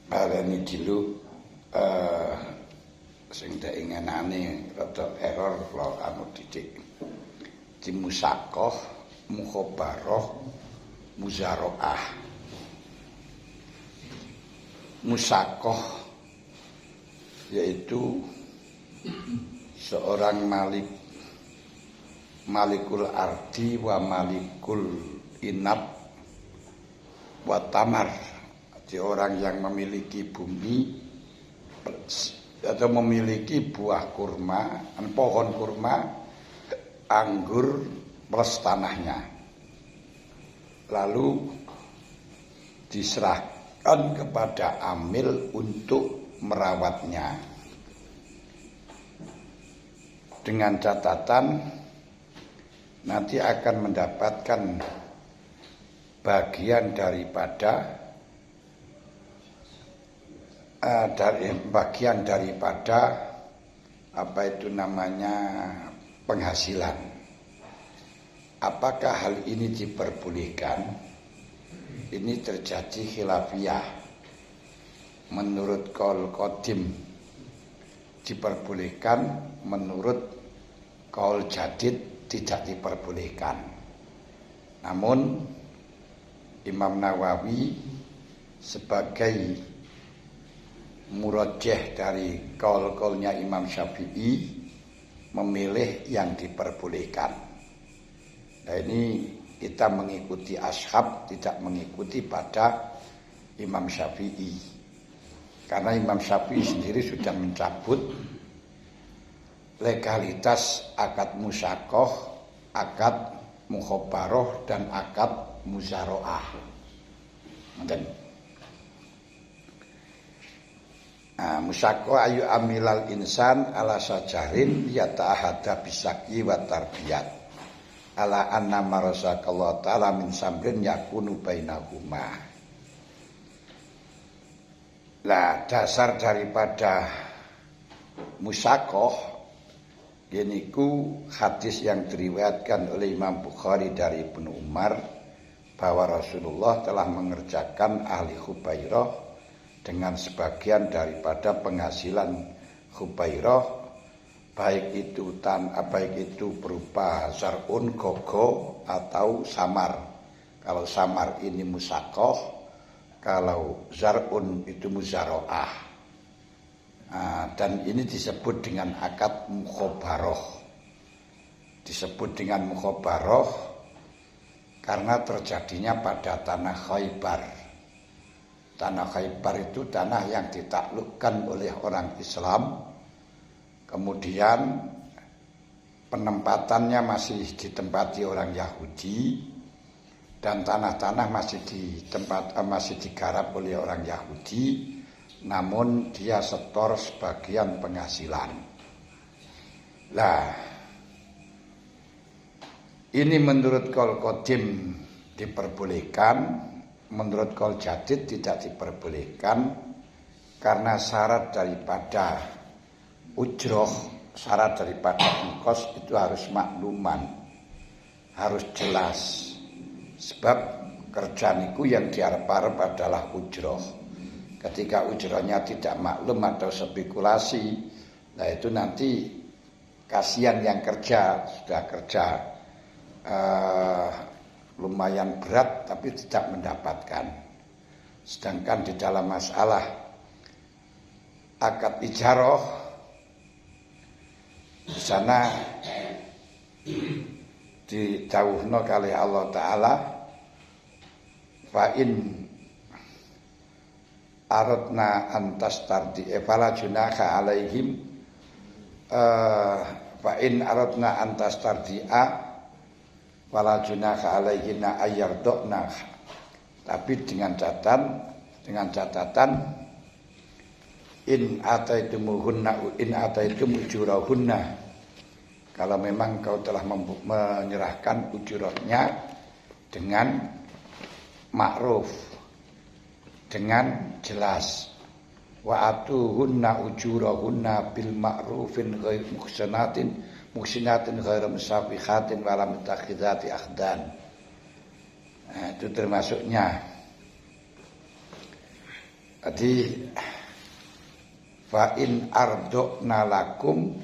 Barani dulu sing tak ingenane rada error kula anu didik. Di musakoh, mukhabarah, muzaroah. Musakoh yaitu seorang malikul ardi wa malikul inab wa tamar. Jadi orang yang memiliki bumi atau memiliki buah kurma, pohon kurma, anggur plus tanahnya. Lalu diserahkan kepada amil untuk merawatnya. Dengan catatan nanti akan mendapatkan bagian daripada apa itu namanya penghasilan. Apakah hal ini diperbolehkan? Ini terjadi khilafiyah. Menurut qaul qadim diperbolehkan, menurut qaul jadid tidak diperbolehkan. Namun Imam Nawawi sebagai murajjah dari qaul-qaulnya Imam Syafi'i memilih yang diperbolehkan. Nah ini kita mengikuti ashab, tidak mengikuti pada Imam Syafi'i. Karena Imam Syafi'i sendiri sudah mencabut legalitas akad musakoh, akad mukhabarah dan akad muzaroah. Musakoh ayu amilal insan ala sajarin yata'ahada bisaki wa tarbiyat ala anna marasakallahu ta'ala min samrin yakunu bainahuma. Lah dasar daripada musakoh yaitu hadis yang diriwayatkan oleh Imam Bukhari dari Ibnu Umar bahwa Rasulullah telah mengerjakan ahli Khubairah dengan sebagian daripada penghasilan Khubairah, baik itu berupa zar'un, gogo atau samar. Kalau samar ini musakoh, kalau zar'un itu muzaroah. Dan ini disebut dengan akad mukhabarah. Disebut dengan mukhabarah karena terjadinya pada tanah Khaybar. Tanah Khaybar itu tanah yang ditaklukkan oleh orang Islam. Kemudian penempatannya masih ditempati orang Yahudi dan tanah-tanah masih digarap oleh orang Yahudi, namun dia setor sebagian penghasilan. Lah, ini menurut qaul qadim diperbolehkan. Menurut qaul jadid tidak diperbolehkan karena syarat daripada ujroh, syarat daripada ongkos itu harus makluman, harus jelas. Sebab kerja niku yang diarep-arep adalah ujroh. Ketika ujrohnya tidak maklum atau spekulasi, nah itu nanti kasihan yang sudah kerja lumayan berat tapi tidak mendapatkan. Sedangkan di dalam masalah akad ijarah di sana didhawuhna kali Allah Ta'ala fa in aradna antas tardi fala junaha alaihim fa in aradna antas tardi'a wala junaha alaihina ayyardokna. Tapi dengan catatan in ataitum ujurahunna, kalau memang kau telah menyerahkan ujurahnya dengan ma'ruf, dengan jelas. Wa atuhunna ujurahunna bil ma'rufin ghair muhsinatin ghairu musafihatin wala mutakhidati akhdan. Nah, itu termasuknya Jadi fa in ardokna lakum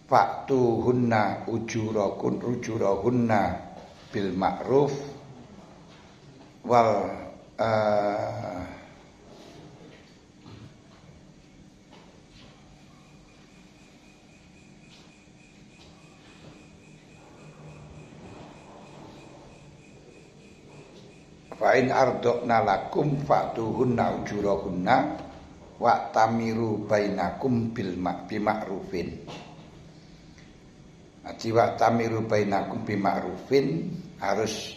fa'tuhunna ujurahunna bil ma'ruf wal fa in ardokna lakum fa'tuhunna ujurahunna wa tamiru bainakum bil ma'rufin. Jiwa tamiru bainakum bima'rufin, harus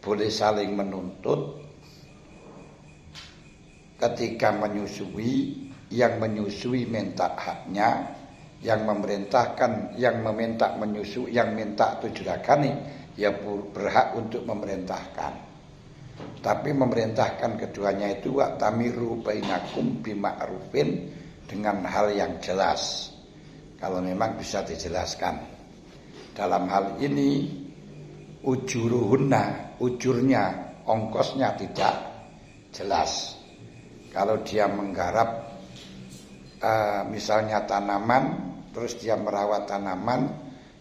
boleh saling menuntut ketika menyusui, yang menyusui minta haknya, yang memerintahkan, yang meminta menyusui, yang minta itu juragani, ya berhak untuk memerintahkan. Tapi memerintahkan keduanya itu wa tamiru bainakum bima'rufin, dengan hal yang jelas, kalau memang bisa dijelaskan. Dalam hal ini ujuruhunna, ujurnya, ongkosnya tidak jelas. Kalau dia menggarap misalnya tanaman, terus dia merawat tanaman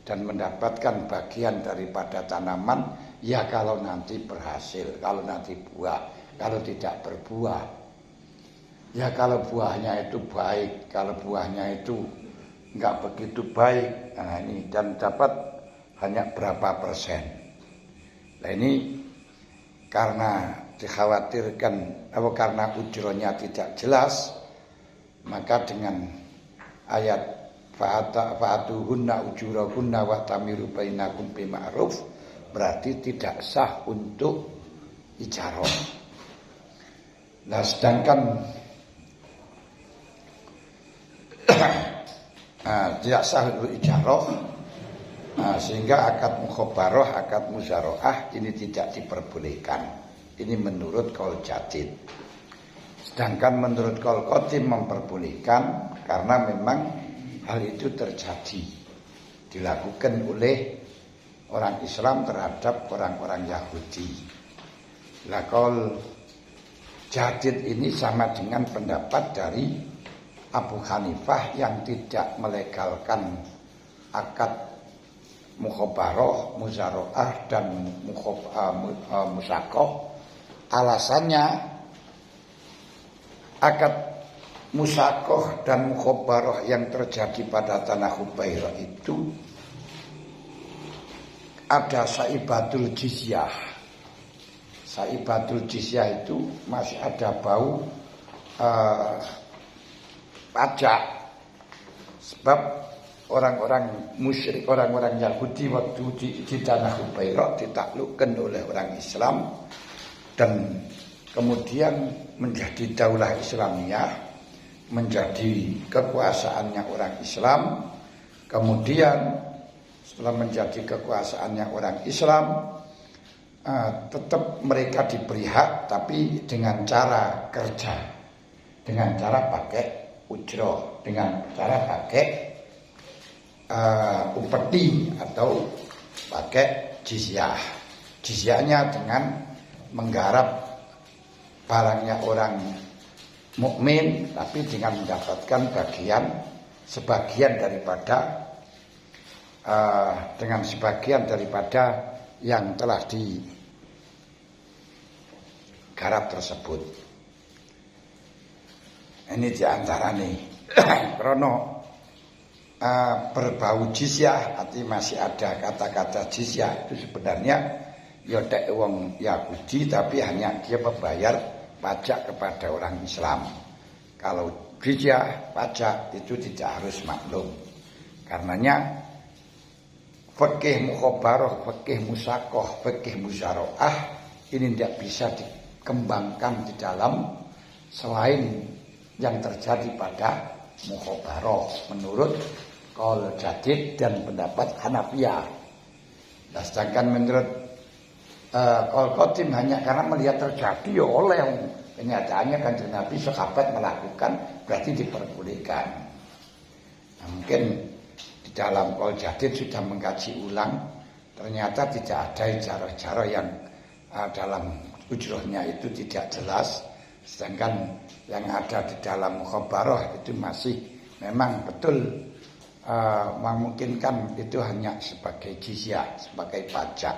dan mendapatkan bagian daripada tanaman, ya kalau nanti berhasil, kalau nanti buah, kalau tidak berbuah, ya kalau buahnya itu baik, kalau buahnya itu enggak begitu baik, nah ini, dan dapat hanya berapa persen. Nah ini karena dikhawatirkan atau karena ujurnya tidak jelas, maka dengan ayat fa'atuhunna ujurahunna wa tamiru bainakum bima'ruf berarti tidak sah untuk ijarah. Nah sedangkan tidak sah untuk ijarah, sehingga akad mukhabarah, akad muzaroah ini tidak diperbolehkan. Ini menurut qaul jadid. Sedangkan menurut qaul qadim memperbolehkan, karena memang hal itu terjadi, dilakukan oleh orang Islam terhadap orang-orang Yahudi. Lah qaul jadid ini sama dengan pendapat dari Abu Hanifah yang tidak melegalkan akad mukhabarah, muzaroah dan musakoh. Alasannya akad musakoh dan mukhabarah yang terjadi pada tanah Hubairah itu ada saibatul jizyah. Saibatul jizyah itu masih ada bau pajak, sebab orang-orang musyrik, orang-orang Yahudi waktu di tanah Hubairah ditaklukkan oleh orang Islam dan kemudian menjadi daulah Islamiyah, menjadi kekuasaannya orang Islam. Kemudian setelah menjadi kekuasaannya orang Islam, tetap mereka diberi hak, tapi dengan cara kerja, dengan cara pakai ujroh, dengan cara pakai upeti atau pakai jizyah. Jizyahnya dengan menggarap barangnya orang mukmin, tapi dengan mendapatkan sebagian daripada dengan sebagian daripada yang telah digarap tersebut. Ini diantara nih krono berbau jizyah, artinya masih ada kata-kata jizyah itu sebenarnya yodek wong Yahudi, tapi hanya dia membayar pajak kepada orang Islam. Kalau jizyah, pajak itu tidak harus maklum. Karenanya fikih mukhabarah, fikih musakoh, fikih muzaroah ini tidak bisa dikembangkan di dalam selain yang terjadi pada mukhabarah menurut qaul jadid dan pendapat Hanafiyah. Nah, sedangkan menurut qaul qadim hanya karena melihat terjadi ya oleh kenyataannya Kanjeng Nabi sahabat melakukan, berarti diperbolehkan. Nah, mungkin di dalam qaul jadid sudah mengkaji ulang, ternyata tidak ada ijarah-ijarah yang dalam ujrohnya itu tidak jelas, Sedangkan yang ada di dalam mukhabarah itu masih memang betul memungkinkan itu hanya sebagai jizyah, sebagai pajak.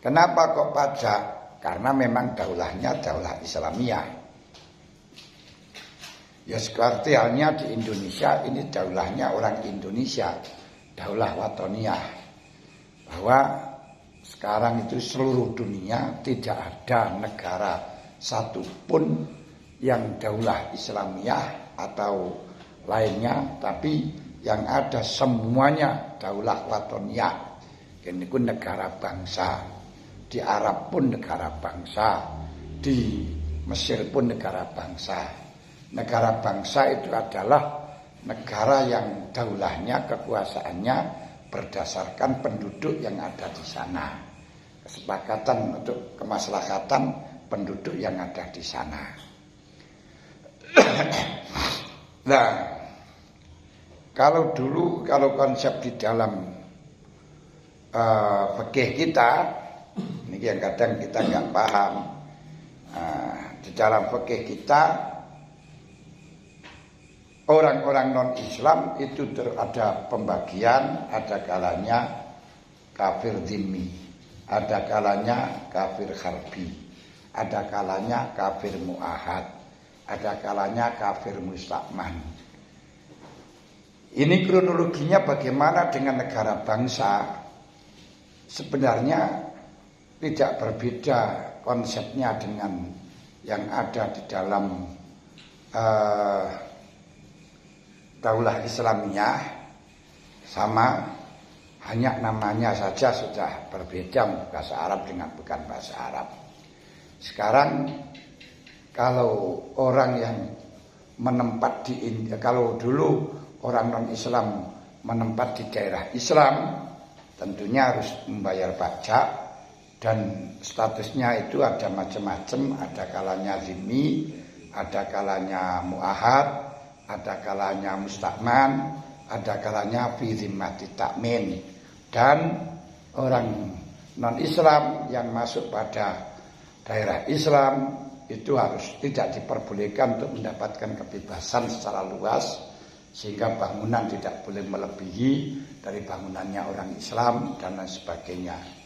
Kenapa kok pajak? Karena memang daulahnya daulah Islamiyah. Ya seperti halnya di Indonesia, ini daulahnya orang Indonesia, daulah watoniyah. Bahwa sekarang itu seluruh dunia tidak ada negara satupun yang daulah Islamiyah atau lainnya, tapi yang ada semuanya daulah watoniyah. Ini pun negara bangsa. Di Arab pun negara bangsa, di Mesir pun negara bangsa. Negara bangsa itu adalah negara yang daulahnya, kekuasaannya berdasarkan penduduk yang ada di sana. Kesepakatan untuk kemaslahatan penduduk yang ada di sana. Nah, kalau konsep di dalam fikih kita, ini yang kadang kita nggak paham. Di dalam fikih kita, orang-orang non-Islam itu ada pembagian, ada kalanya kafir dhimmi, ada kalanya kafir harbi, ada kalanya kafir mu'ahad, ada kalanya kafir musta'man. Ini kronologinya bagaimana dengan negara bangsa? Sebenarnya tidak berbeda konsepnya dengan yang ada di dalam daulah Islamiyah, sama, hanya namanya saja sudah berbeda, bahasa Arab dengan bukan bahasa Arab. Sekarang kalau orang yang menempat kalau dulu orang non-Islam menempat di daerah Islam, tentunya harus membayar pajak. Dan statusnya itu ada macam-macam, ada kalanya zimmi, ada kalanya mu'ahad, ada kalanya musta'man, ada kalanya fi zimmati ta'min. Dan orang non-Islam yang masuk pada daerah Islam itu harus tidak diperbolehkan untuk mendapatkan kebebasan secara luas, sehingga bangunan tidak boleh melebihi dari bangunannya orang Islam dan lain sebagainya.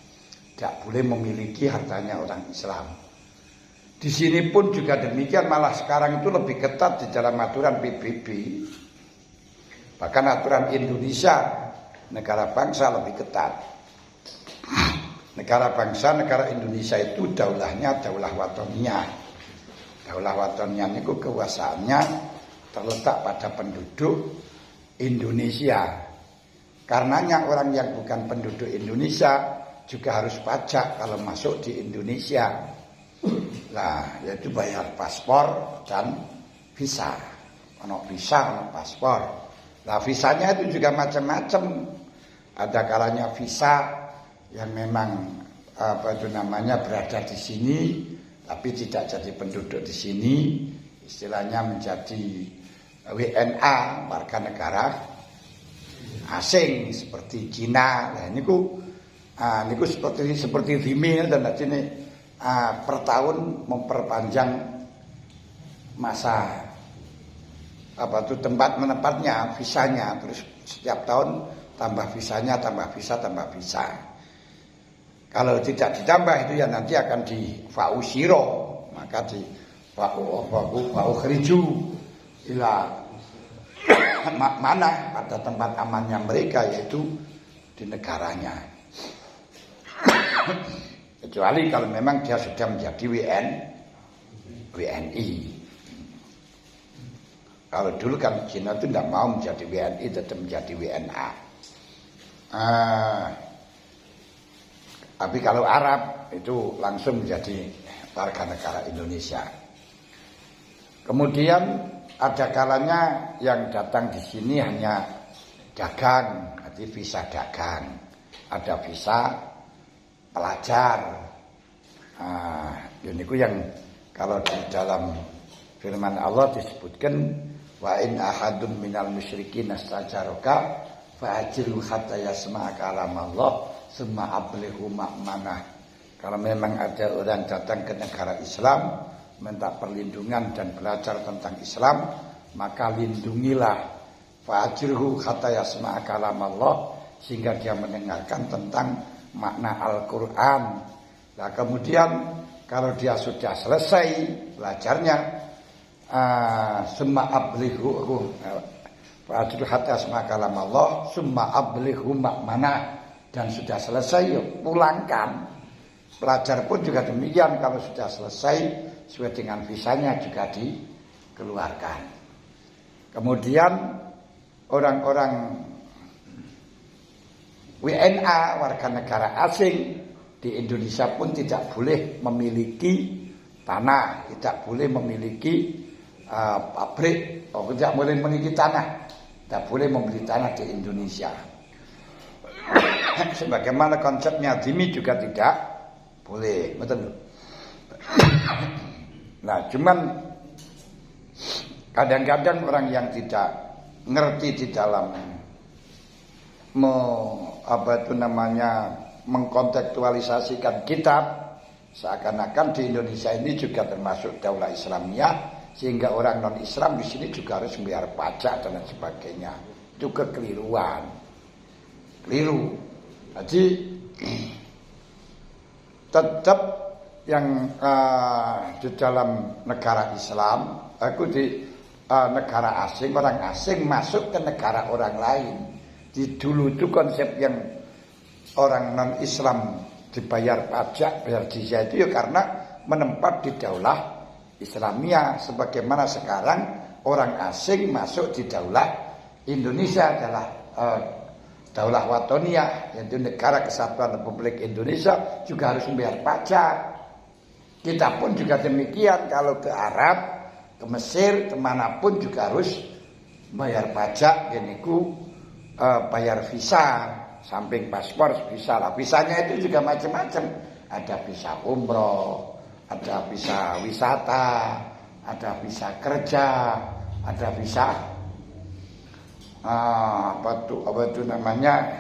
Tidak boleh memiliki hartanya orang Islam. Di sini pun juga demikian, malah sekarang itu lebih ketat di dalam aturan PBB. Bahkan aturan Indonesia, negara bangsa, lebih ketat. Negara bangsa, negara Indonesia itu daulahnya daulah watoniyah. Daulah watoniyah itu kekuasaannya terletak pada penduduk Indonesia. Karenanya orang yang bukan penduduk Indonesia juga harus pajak kalau masuk di Indonesia. Nah, yaitu bayar paspor dan visa. Ono visa, ono paspor. Nah, visanya itu juga macam-macam. Ada kalanya visa yang memang berada di sini tapi tidak jadi penduduk di sini, istilahnya menjadi WNA, warga negara asing seperti Cina. Nah, niku seperti dhimmi dan ini per tahun memperpanjang masa tempat menempatnya, visanya, terus setiap tahun tambah visanya, tambah visa. Kalau tidak ditambah itu ya nanti akan di fausiro, maka di faukhriju ila mana pada tempat amannya mereka, yaitu di negaranya. Kecuali kalau memang dia sudah menjadi WNI. Kalau dulu kan Cina itu tidak mau menjadi WNI, tetap menjadi WNA. Tapi kalau Arab itu langsung menjadi warga negara Indonesia. Kemudian ada kalanya yang datang di sini hanya dagang, berarti visa dagang. Ada visa pelajar. Ini yang kalau di dalam firman Allah disebutkan, wa in ahadun minal musyrikin astajaraka fa'ajilhu hatta yasma'a kalam Allah summa ablighu ma'manah Kalau memang ada orang datang ke negara Islam minta perlindungan dan belajar tentang Islam, maka lindungilah, fa'ajirhu hatta yasma'a kalam Allah, sehingga dia mendengarkan tentang makna Al-Quran. Nah kemudian kalau dia sudah selesai belajarnya, summa ablighu fa'ajirhu hatta yasma'a kalam Allah, summa ablighu makmana, dan sudah selesai pulangkan. Pelajar pun juga demikian, kalau sudah selesai sesuai dengan visanya juga dikeluarkan. Kemudian orang-orang WNA, warga negara asing di Indonesia pun tidak boleh memiliki tanah, tidak boleh memiliki pabrik, tidak boleh memiliki tanah, tidak boleh membeli tanah di Indonesia. Sebagaimana konsepnya Dimi juga tidak boleh, betul. Nah, cuman kadang-kadang orang yang tidak ngerti di dalam mengkontekstualisasikan kitab, seakan-akan di Indonesia ini juga termasuk daulah Islamiyah, sehingga orang non-Islam di sini juga harus membayar pajak dan lain sebagainya. Itu kekeliruan, keliru. Jadi tetap yang di dalam negara Islam, aku di negara asing, orang asing masuk ke negara orang lain. Di dulu itu konsep yang orang non-Islam dibayar pajak, bayar jizya itu ya karena menempat di daulah Islamiyah. Sebagaimana sekarang orang asing masuk di daulah Indonesia adalah daulah Watoniyah, yaitu Negara Kesatuan Republik Indonesia, juga harus membayar pajak. Kita pun juga demikian, kalau ke Arab, ke Mesir, kemanapun juga harus bayar pajak, yaitu bayar visa, samping paspor visa lah. Visanya itu juga macam-macam. Ada visa umroh, ada visa wisata, ada visa kerja, ada visa apa itu namanya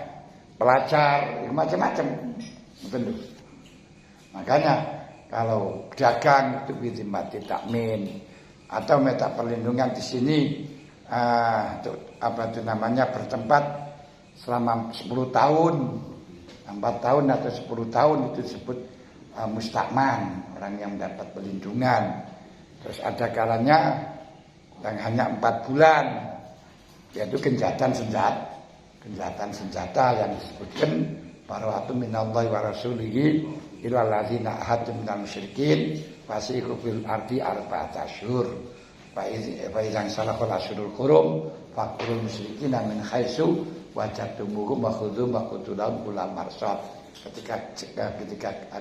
pelajar, macam-macam. Betul. Makanya kalau dagang itu bizimati takmin atau minta perlindungan di sini, bertempat selama 10 tahun, 4 tahun atau 10 tahun, itu disebut mustakman, orang yang mendapat perlindungan. Terus ada kalanya yang hanya 4 bulan, yaitu gencatan senjata yang disebutkan bara'atu minallahi wa rasulihi ilal ladzina ahadtu minal musyrikin fasihu fil ardi arba'ata asyhur fa idzan salakal asyhurul hurum faqul musyrikin min haitsu wajadtumuhum wa khudhum wa qutulahum kula marsad. Ketika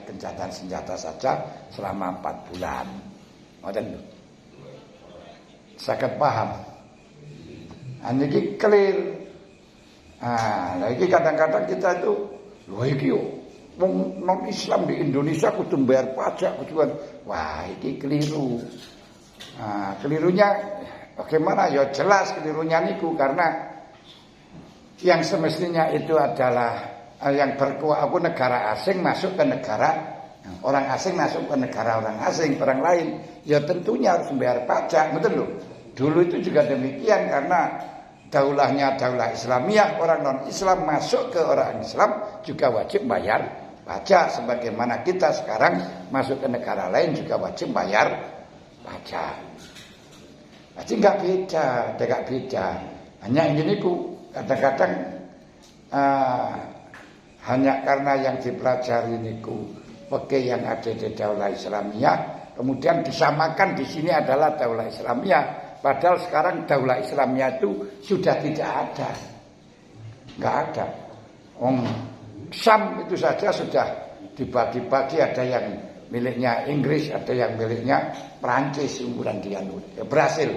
gencatan senjata saja selama 4 bulan. Ngoten lho. Saged paham? Ini clear. Lagi kadang-kadang kita itu, loh iki yo non Islam di Indonesia kudu bayar pajak, kudu. Wah, ini keliru. Kelirunya bagaimana? Ya jelas kelirunya niku, karena yang semestinya itu adalah yang negara asing masuk ke negara orang asing, masuk ke negara orang asing, orang lain, ya tentunya harus membayar pajak, betul loh. Dulu itu juga demikian, karena daulahnya daulah Islamiyah, orang non-Islam masuk ke orang Islam juga wajib bayar pajak, sebagaimana kita sekarang masuk ke negara lain juga wajib bayar pajak. Jadi nggak beda. Hanya ini kadang-kadang hanya karena yang dipelajari niku pakai yang ada di daulah Islamiyah, kemudian disamakan di sini adalah daulah Islamiyah. Padahal sekarang daulah Islamiyah itu sudah tidak ada, nggak ada. Syam itu saja sudah dibagi-bagi, ada yang miliknya Inggris, ada yang miliknya Perancis, umuran dia Brasil.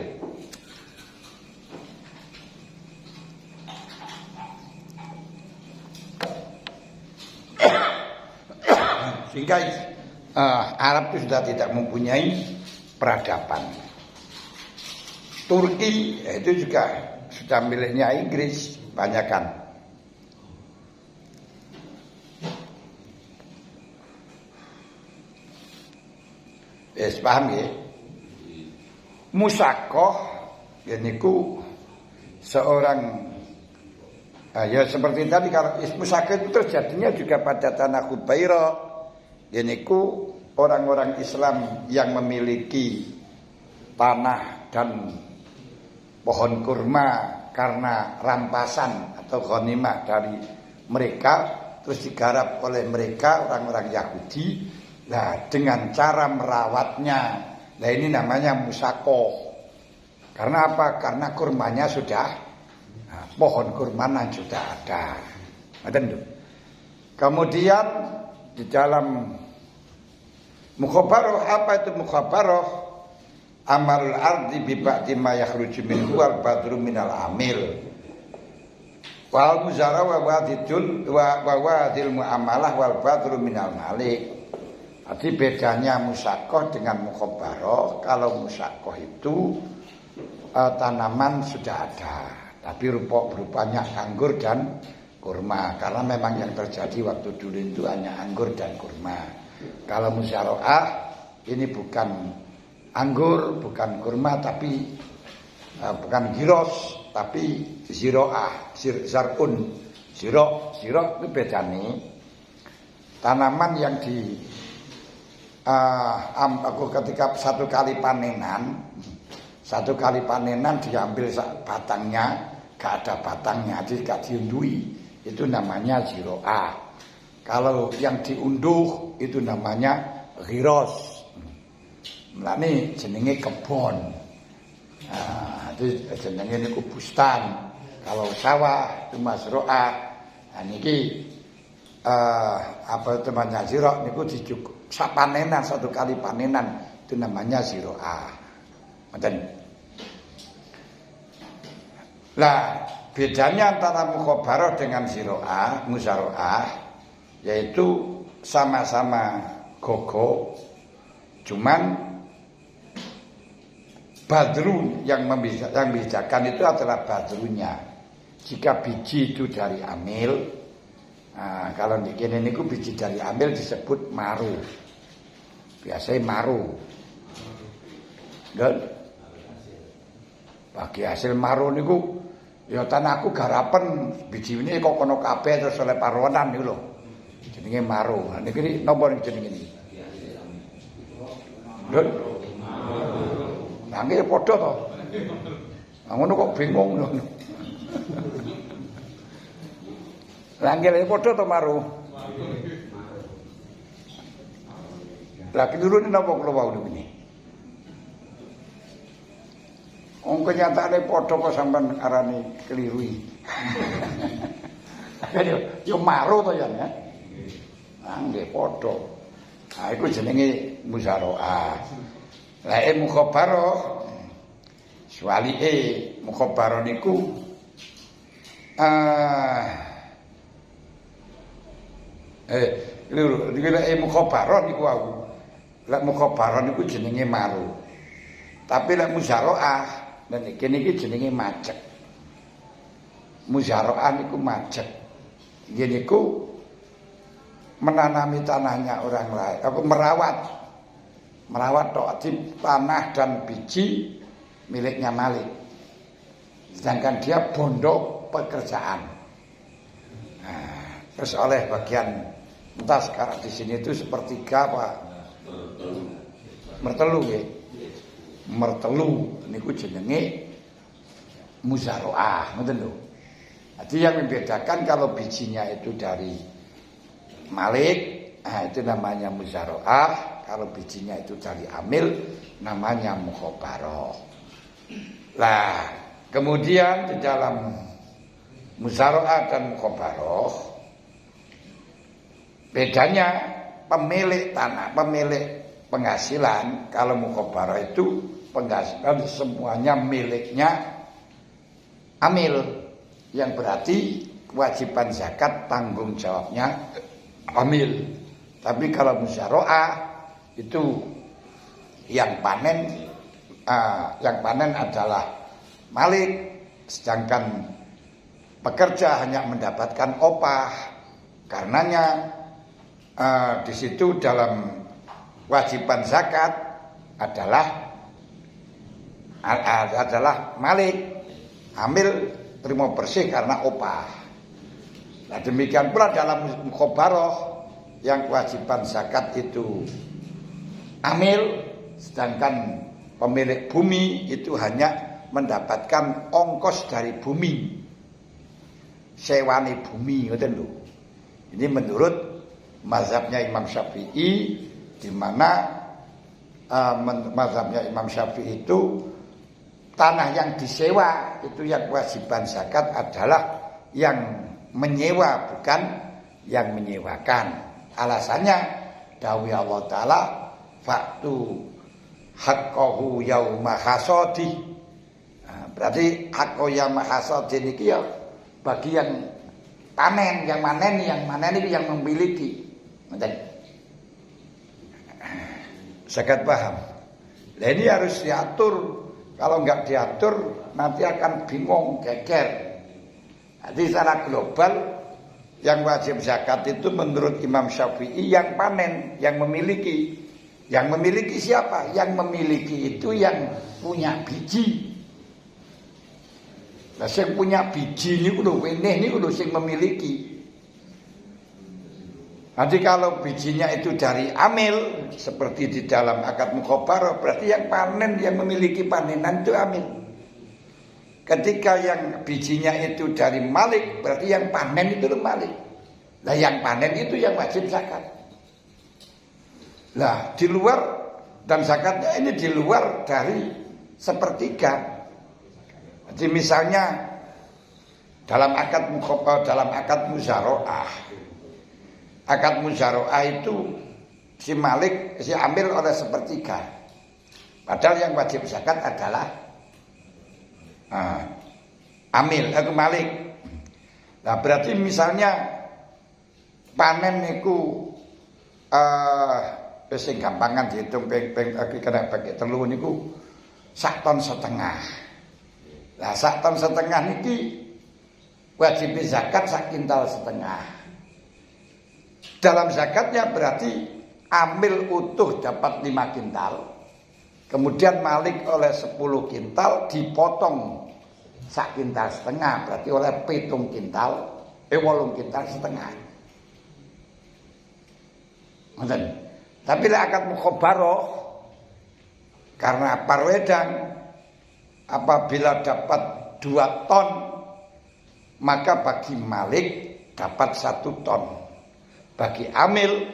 Sehingga Arab itu sudah tidak mempunyai peradaban. Turki itu juga sudah miliknya Inggris, banyakan. Paham ya? Musakoh niku seorang ya seperti tadi, kalau musakoh itu terjadinya juga pada tanah Khubaira. Niku orang-orang Islam yang memiliki tanah dan pohon kurma karena rampasan atau ghanimah dari mereka, terus digarap oleh mereka orang-orang Yahudi. Nah, dengan cara merawatnya, nah ini namanya musakoh. Karena apa? Karena kurmanya sudah, pohon kurmanya sudah ada. Kemudian di dalam mukhabaroh, apa itu mukhabaroh? Amalul ardi bi ba'di ma yakhruju minhu wal badru minal amil. Wal muzara wa wadidul wa wadil muamalah wal badru minal malik. Jadi bedanya musakoh dengan mukhabaroh. Kalau musakoh itu tanaman sudah ada, tapi rupanya anggur dan kurma. Karena memang yang terjadi waktu dulu itu hanya anggur dan kurma. Kalau musyaroah ini bukan anggur, bukan kurma, tapi bukan giros, tapi ziroah, zarun, ziro itu bedanya. Tanaman yang aku ketika satu kali panenan diambil batangnya, gak ada batangnya, jadi gak diundui, itu namanya ziroah. Kalau yang diunduh itu namanya ghiros. Nah ini jenenge kebon. Nah, itu jenenge niku bustan. Kalau sawah itu masroah. Nah niki apa itu namanya ziroah niku dicukup panenan, satu kali panenan itu namanya ziroah. Nah, bedanya antara mukhabaroh dengan musyaroah yaitu sama-sama gogo, cuman badru yang membedakan itu adalah badrunya. Jika biji itu dari amil, nah, kalau di kene niku biji dari amil disebut maru. Biasanya maru. Dan bagi hasil maru niku ya tanahku garapen biji ini kok kono kabeh terus oleh parwanan niku lho. Jenenge maru. Nah niki napa ning jenenge niki? Lho. Nangge padha to. Lah ngono kok bingung lho. Nangge padha to maru. Lah kelirune napa kula wau niki? Wong kenyataane padha kok sampean arani keliru iki. Yo maru to ya. Nggih padha. Nah iku jenenge musyaroah. Lah mukhabaroh swalike mukhabaroh niku lho iki mukhabaroh niku aku. Lah mukhabaroh niku jenenge maru. Tapi lek musyaroah dan niki jenenge macet. Musyaroah niku macet. Nggih niku menanami tanahnya orang lain, apa merawat tanah dan biji miliknya Malik. Sedangkan dia bondo pekerjaan. Nah, terus oleh bagian entah sekarang di sini itu sepertiga apa mertelu ya. Mertelu niku jenenge musyaroah, ngoten lho. Jadi yang membedakan kalau bijinya itu dari Malik, nah itu namanya musyaroah. Kalau bijinya itu dari amil, namanya mukhabaroh. Lah, kemudian di dalam musyaroah dan mukhabaroh, bedanya pemilik tanah, pemilik penghasilan. Kalau mukhabaroh itu penghasilan semuanya miliknya amil, yang berarti kewajiban zakat tanggung jawabnya amil. Tapi kalau musyaroah itu yang panen adalah Malik, sedangkan pekerja hanya mendapatkan opah. Karenanya di situ dalam kewajiban zakat adalah malik, amil terima bersih karena opah. Nah demikian pula dalam mukhabarah yang kewajiban zakat itu amil, sedangkan pemilik bumi itu hanya mendapatkan ongkos dari bumi, sewani bumi, ngoten lho. Ini menurut mazhabnya Imam Syafi'i, di mana mazhabnya Imam Syafi'i itu tanah yang disewa itu yang kewajiban zakat adalah yang menyewa, bukan yang menyewakan. Alasannya dawuh Allah Ta'ala faktu haqqahu yauma hasadi. Berarti haqqo yauma hasadi niki ya bagi yang panen, yang manen itu yang memiliki. Zakat paham. Nah ini harus diatur. Kalau enggak diatur nanti akan bingung, geger. Jadi secara global yang wajib zakat itu menurut Imam Syafi'i yang panen, yang memiliki. Yang memiliki siapa? Yang memiliki itu yang punya biji. Nah, yang punya biji ini kudu wenih ini kudu sing memiliki. Nanti kalau bijinya itu dari amil seperti di dalam akad mukhabarah, berarti yang panen, yang memiliki panenan itu amil. Ketika yang bijinya itu dari malik, berarti yang panen itu malik. Nah yang panen itu yang wajib zakat. Nah di luar, dan zakatnya ini di luar dari sepertiga. Jadi misalnya dalam akad mukhabarah, dalam akad muzaroah, akad muzaroah itu si malik, si amil oleh sepertiga. Padahal yang wajib zakat adalah amil, malik. Nah berarti misalnya panen niku sing gampangan dihitung kena pakai telu niku 1,5 ton. Nah 1,5 ton niki wajib zakat 1,5 kintal. Dalam zakatnya berarti amil utuh dapat 5 kintal. Kemudian malik oleh 10 kintal dipotong 1,5 kintal, berarti oleh 7 kintal, 8 kintal setengah. Ngoten. Tapi lek akad mukhabarah karena parwedang apabila dapat 2 ton maka bagi malik dapat 1 ton. Bagi amil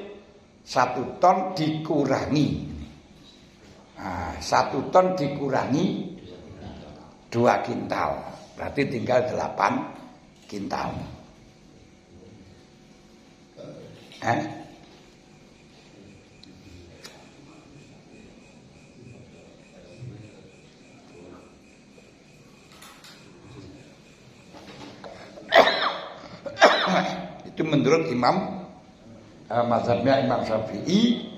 1 ton dikurangi. Nah, 1 ton dikurangi 2 kintal. Berarti tinggal 8 kintal. Itu menurut mazhabnya Imam Syafi'i.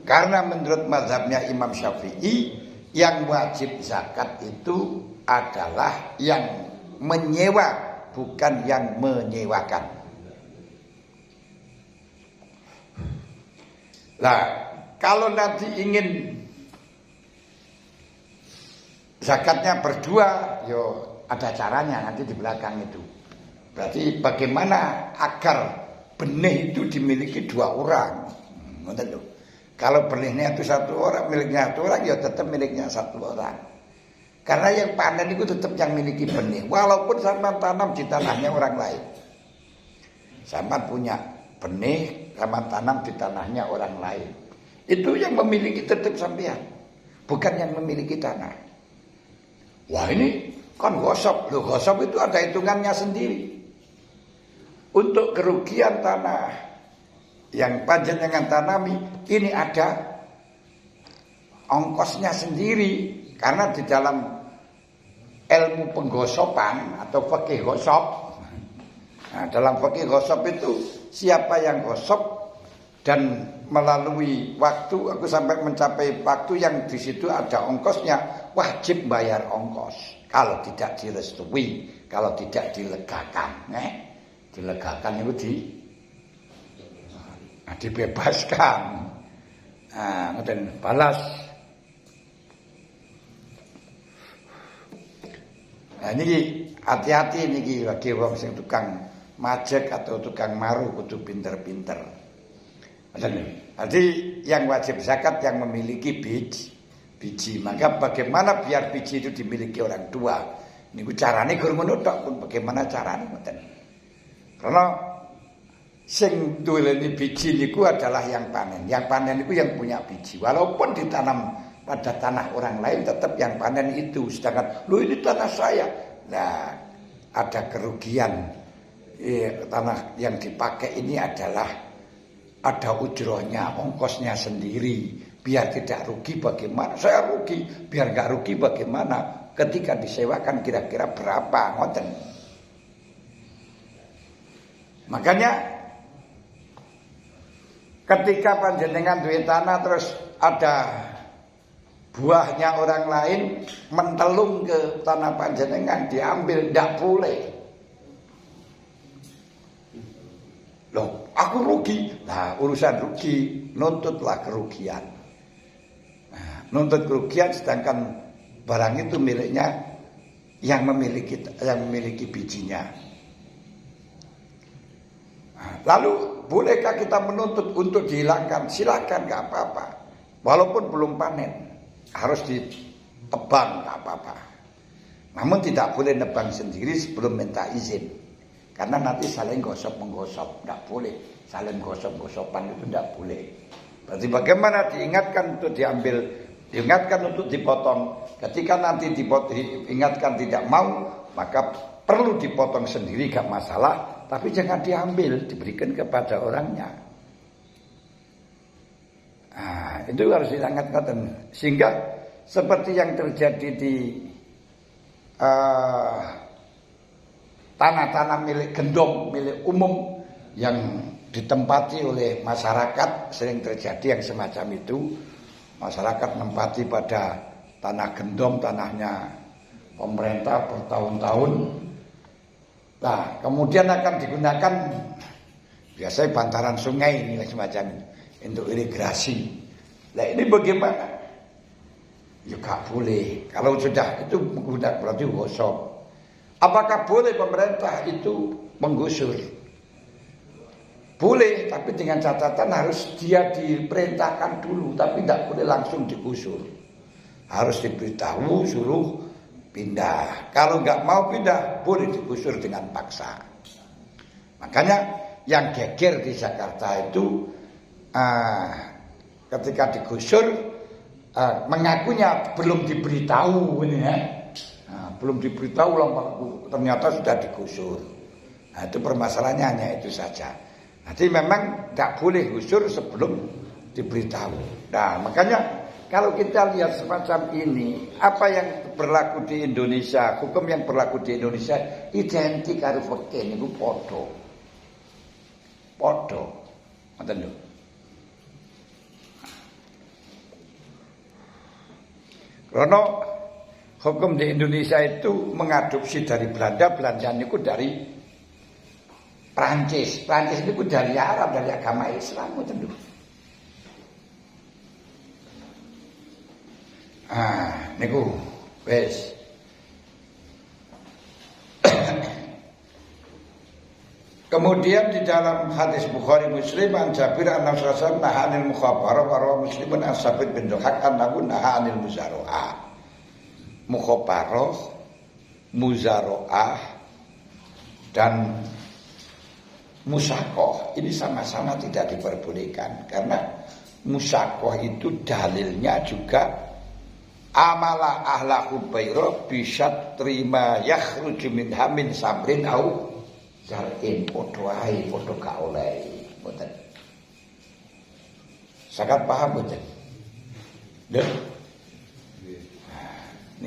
Karena menurut mazhabnya Imam Syafi'i yang wajib zakat itu adalah yang menyewa, bukan yang menyewakan. Nah, kalau nanti ingin zakatnya berdua, yo ada caranya nanti di belakang itu. Berarti bagaimana agar benih itu dimiliki 2 orang? Kalau benihnya itu 1 orang, miliknya 1 orang, ya tetap miliknya 1 orang. Karena yang panen itu tetap yang miliki benih, walaupun sampean tanam di tanahnya orang lain. Sampean punya benih, sampean tanam di tanahnya orang lain. Itu yang memiliki tetap sampean, bukan yang memiliki tanah. Wah ini kan gosok, loh gosok itu ada hitungannya sendiri. Untuk kerugian tanah yang panjenengan tanami ini ada ongkosnya sendiri. Karena di dalam ilmu penggosopan atau fikih gosop, nah, dalam fikih gosop itu siapa yang gosop dan melalui waktu, aku sampai mencapai waktu yang di situ ada ongkosnya, wajib bayar ongkos. Kalau tidak direstui, kalau tidak dilegakan, dilegakan itu dibebaskan. ngoten balas. Nah niki hati-hati niki bagi wong sing tukang majek atau tukang maru kudu pinter-pinter. Jadi yang wajib zakat yang memiliki biji. Maka bagaimana biar biji itu dimiliki orang tua? Niku carane gur ngono tok pun bagaimana carane ngoten. Karena sing duweni biji niku adalah yang panen. Yang panen niku yang punya biji. Walaupun ditanam pada tanah orang lain tetap yang panen itu. Sedangkan lu ini tanah saya. Nah, ada kerugian. Tanah yang dipakai ini adalah ada ujrohnya, ongkosnya sendiri. Biar tidak rugi bagaimana? Saya rugi. Biar gak rugi bagaimana? Ketika disewakan kira-kira berapa? Ngoten. Makanya ketika panjenengan duwe tanah terus ada buahnya orang lain mentelung ke tanah panjenengan diambil, ndak boleh. Loh, aku rugi. Nah, urusan rugi, nuntutlah kerugian. Nah, nuntut kerugian sedangkan barang itu miliknya yang memiliki bijinya. Nah, lalu bolehkah kita menuntut untuk dihilangkan? Silakan, nggak apa-apa. Walaupun belum panen, harus ditebang, nggak apa-apa. Namun tidak boleh nebang sendiri sebelum minta izin. Karena nanti saling gosok-menggosok, tidak boleh. Saling gosok-gosokan itu tidak boleh. Berarti bagaimana diingatkan untuk diambil, diingatkan untuk dipotong. Ketika nanti diingatkan tidak mau, maka perlu dipotong sendiri, gak masalah. Tapi jangan diambil, diberikan kepada orangnya. Nah, itu harus diingatkan. Sehingga seperti yang terjadi di tanah-tanah milik gendong, milik umum yang ditempati oleh masyarakat, sering terjadi yang semacam itu. Masyarakat menempati pada tanah gendong, tanahnya pemerintah bertahun-tahun. Nah, kemudian akan digunakan biasanya bantaran sungai ini semacam ini untuk irigasi. Nah, ini bagaimana? Ya gak boleh. Kalau sudah itu menggunakan berarti gosok. Apakah boleh pemerintah itu menggusur? Boleh, tapi dengan catatan harus dia diperintahkan dulu, tapi tidak boleh langsung digusur. Harus diberitahu, suruh pindah. Kalau nggak mau pindah, boleh digusur dengan paksa. Makanya yang geger di Jakarta itu ketika digusur mengakunya belum diberitahu ini ya. Nah, belum diberitahu ternyata sudah digusur. Nah, itu permasalahannya hanya itu saja. Jadi memang tidak boleh gusur sebelum diberitahu. Nah, makanya kalau kita lihat semacam ini, apa yang berlaku di Indonesia, hukum yang berlaku di Indonesia identik karo fikih niku padha. Padha. Ngoten lho. Karena hukum di Indonesia itu mengadopsi dari Belanda, Belanda niku dari Prancis niku dari Arab, dari agama Islam ngoten lho. Niku wis. Kemudian di dalam hadis Bukhari Muslim an Jabir an Rasulullah naha anil mukhabarah wa rawa Muslimun an Sabit bin Duhak annahu naha anil muzaroah. Mukhabarah, muzaroah dan musakoh ini sama-sama tidak diperbolehkan karena musakoh itu dalilnya juga amala ahla hubairah bisa terima yakhruju min hamin sabrin au zar'in podo ae podo gak oleh mboten sangat paham mboten.